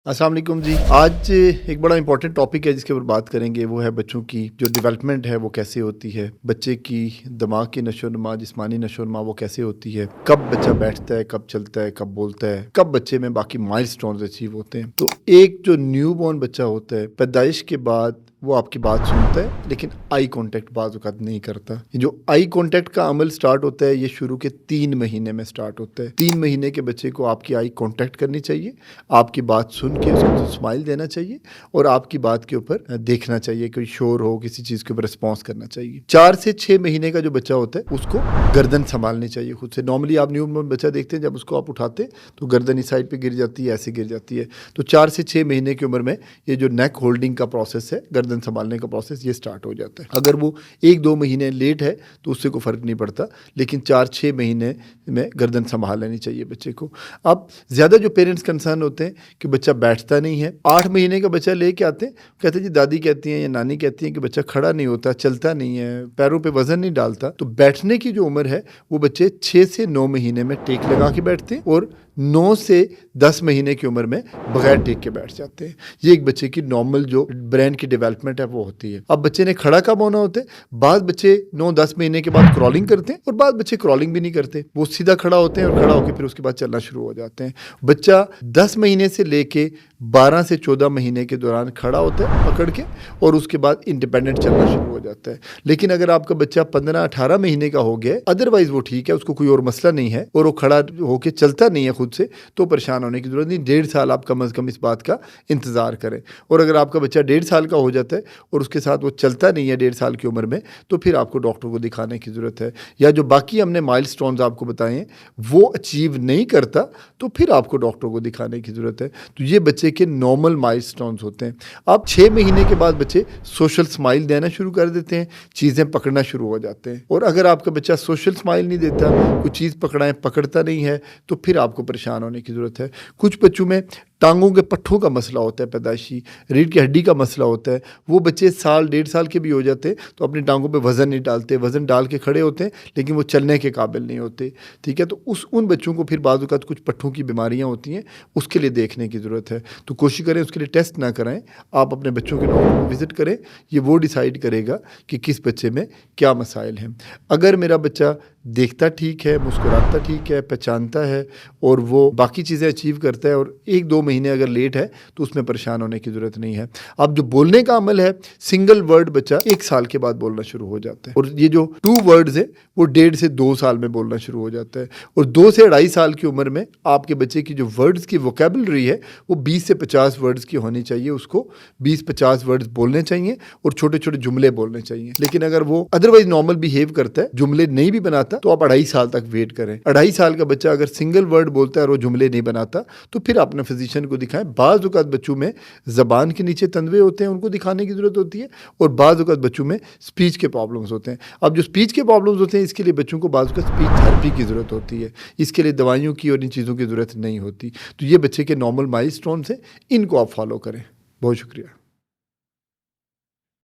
अस्सलाम वालेकुम जी। आज एक बड़ा इंपॉर्टेंट टॉपिक है जिसके ऊपर बात करेंगे, वो है बच्चों की जो डेवलपमेंट है वो कैसे होती है, बच्चे की दिमाग की नशोनुमा, जिस्मानी नशोनुमा वो कैसे होती है, कब बच्चा बैठता है, कब चलता है, कब बोलता है, कब बच्चे में बाकी माइलस्टोन्स अचीव होते हैं। तो एक जो न्यूबॉर्न बच्चा होता है पैदाइश के बाद वो आपकी बात सुनता है लेकिन आई कांटेक्ट बाज़ औक़ात नहीं करता। ये जो आई कांटेक्ट का अमल स्टार्ट होता है ये शुरू के 3 महीने में स्टार्ट होता है। 3 महीने के बच्चे को आपकी आई कांटेक्ट करनी चाहिए, आपकी बात सुन के उसको स्माइल देना चाहिए और आपकी बात के ऊपर देखना चाहिए, कोई शोर हो किसी चीज़ के ऊपर रिस्पॉन्स करना चाहिए। 4 से 6 महीने का जो बच्चा होता है उसको गर्दन संभालनी चाहिए खुद से। नॉर्मली आप न्यूबॉर्न बच्चा देखते हैं, जब उसको आप उठाते हैं तो गर्दन इस साइड पर गिर जाती है, ऐसे गिर जाती है। तो 4 से 6 महीने की उम्र में ये जो नेक होल्डिंग का प्रोसेस है, गर्दन संभालने का प्रोसेस, ये स्टार्ट हो जाता है। अगर वो 1-2 महीने लेट है तो उससे कोई फ़र्क नहीं पड़ता, लेकिन 4-6 महीने में गर्दन संभाल लेनी चाहिए बच्चे को। अब ज़्यादा जो पेरेंट्स कंसर्न होते हैं कि बच्चा बैठता नहीं है, 8 महीने का बच्चा लेके आते हैं, कहते हैं जी दादी कहती हैं या नानी कहती हैं कि बच्चा खड़ा नहीं होता, चलता नहीं है, पैरों पे वजन नहीं डालता। तो बैठने की जो उम्र है वो बच्चे 6 से 9 महीने में टेक लगा के बैठते हैं और 9 से 10 महीने की उम्र में बगैर टेक के बैठ जाते हैं। ये एक बच्चे की नॉर्मल जो ब्रेन की डेवलपमेंट है वो होती है। अब बच्चे ने खड़ा कब होना होता है? बाद बच्चे 9-10 महीने के बाद क्रॉलिंग करते हैं और बाद बच्चे क्रॉलिंग भी नहीं करते, वो सीधा खड़ा होते हैं और खड़ा होकर फिर उसके बाद चलना शुरू हो जाते हैं। बच्चा 10 महीने से लेके 12 से 14 महीने के दौरान खड़ा होता है पकड़ के और उसके बाद इंडिपेंडेंट चलना शुरू हो जाता है। लेकिन अगर आपका बच्चा 15-18 महीने का हो गया, अदरवाइज वो ठीक है, उसको कोई और मसला नहीं है और वो खड़ा होकर चलता नहीं है खुद से, तो परेशान होने की जरूरत नहीं। 1.5 साल आप कम अज़ कम इस बात का इंतज़ार करें। और अगर आपका बच्चा 1.5 साल का हो जाता है और उसके साथ वो चलता नहीं है 1.5 साल की उम्र में, तो फिर आपको डॉक्टर को दिखाने की ज़रूरत है। या जो बाकी हमने माइलस्टोन्स आपको बताए हैं वो अचीव नहीं करता, तो फिर आपको डॉक्टर को दिखाने की ज़रूरत है। तो ये बच्चे के नॉर्मल माइलस्टोन्स होते हैं। अब 6 महीने के बाद बच्चे सोशल स्माइल देना शुरू कर देते हैं, चीज़ें पकड़ना शुरू हो जाते हैं। और अगर आपका बच्चा सोशल स्माइल नहीं देता, कोई चीज़ पकड़ता नहीं है, तो फिर आपको परेशान होने की ज़रूरत है। कुछ बच्चों में टांगों के पट्ठों का मसला होता है, पैदाइशी रीढ़ की हड्डी का मसला होता है। वो बच्चे साल 1.5 साल के भी हो जाते हैं तो अपनी टांगों पे वज़न नहीं डालते, वज़न डाल के खड़े होते हैं लेकिन वो चलने के काबिल नहीं होते। ठीक है, तो उन बच्चों को फिर बाज़ औक़ात कुछ पट्ठों की बीमारियाँ होती हैं, उसके लिए देखने की ज़रूरत है। तो कोशिश करें उसके लिए टेस्ट ना कराएं, आप अपने बच्चों के डॉक्टर को विज़िट करें, ये वो डिसाइड करेगा कि किस बच्चे में क्या मसाइल हैं। अगर मेरा बच्चा देखता ठीक है, मुस्कुराता ठीक है, पहचानता है और वो बाकी चीज़ें अचीव करता है और 1-2 महीने अगर लेट है तो उसमें परेशान होने की ज़रूरत नहीं है। अब जो बोलने का अमल है, सिंगल वर्ड बच्चा 1 साल के बाद बोलना शुरू हो जाता है और ये जो 2 वर्ड्स है वो 1.5 से 2 साल में बोलना शुरू हो जाता है। और 2 से 2.5 साल की उम्र में आपके बच्चे की जो वर्ड्स की वोकैबुलरी है वो 20 से 50 वर्ड्स की होनी चाहिए। उसको 20-50 वर्ड्स बोलने चाहिए और छोटे छोटे जुमले बोलने चाहिए। लेकिन अगर वो अदरवाइज नॉर्मल बिहेव करता है, जुमले नहीं भी बनाता, तो आप 2.5 साल तक वेट करें। 2.5 साल का बच्चा अगर सिंगल वर्ड बोलता है और वो जुमले नहीं बनाता, तो फिर अपने फिजिशियन को दिखाएं। बाज़ औक़ात बच्चों में ज़बान के नीचे तंदवे होते हैं, उनको दिखाने की ज़रूरत होती है और बाज़ औक़ात बच्चों में स्पीच के प्रॉब्लम्स होते हैं। अब जो स्पीच के प्रॉब्लम्स होते हैं इसके लिए बच्चों को बाज़ औक़ात स्पीच थेरेपी की ज़रूरत होती है, इसके लिए दवाइयों की और इन चीज़ों की ज़रूरत नहीं होती। तो ये बच्चे के नॉर्मल माइलस्टोन्स हैं, इनको आप फॉलो करें। बहुत शुक्रिया।